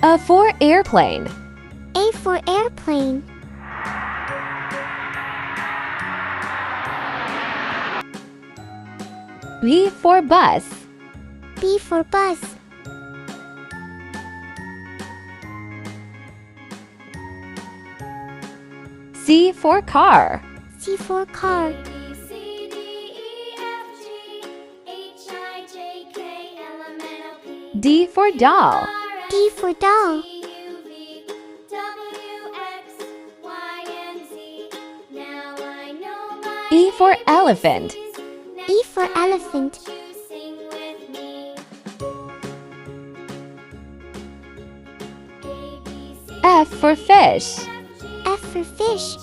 A for airplane. A for airplane. B for bus. B for bus. C for car. C for car. D for doll. D for doll. E for elephant. E for elephant. F for fish. F for fish.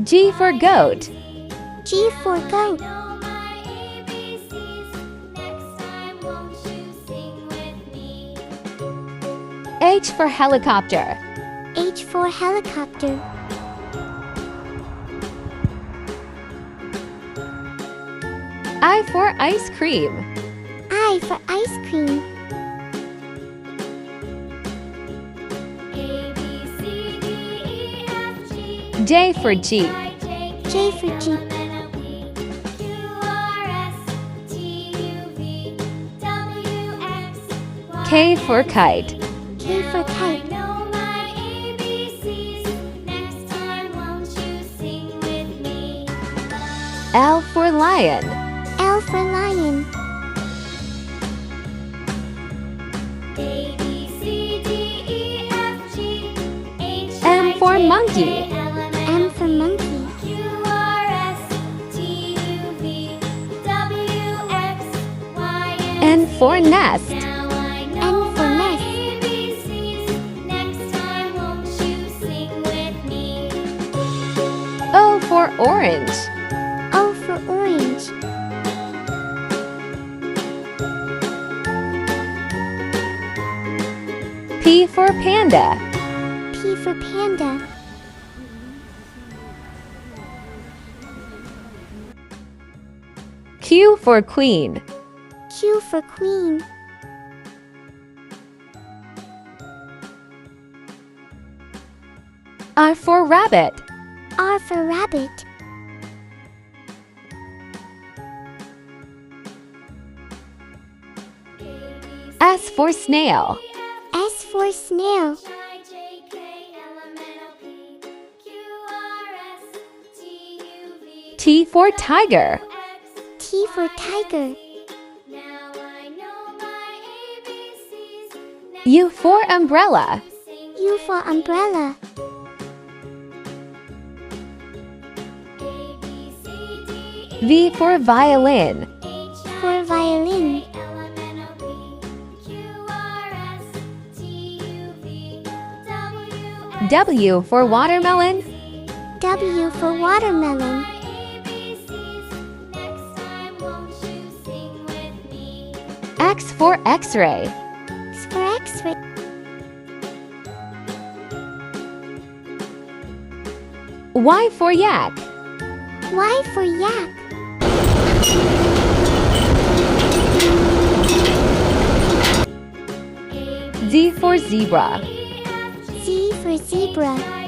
G for goat. G for goat. H for helicopter. H for helicopter. I for ice cream. I for ice cream. J for jeep. J for jeep. K for kite. K for kite. L for lion. L for lion. M for monkey. M for monkey. N for nest. N for nest. O for orange. O for orange. P for panda. P for panda. Q for queen. Q for queen. R for rabbit. R for rabbit. S for snail. S for snail. T for tiger. T for tiger. U for umbrella. U for umbrella. V for violin. For violin. W for watermelon. W for watermelon. X for x-ray. X for X-ray. Y for yak. Y for yak. Z for zebra. Z for zebra.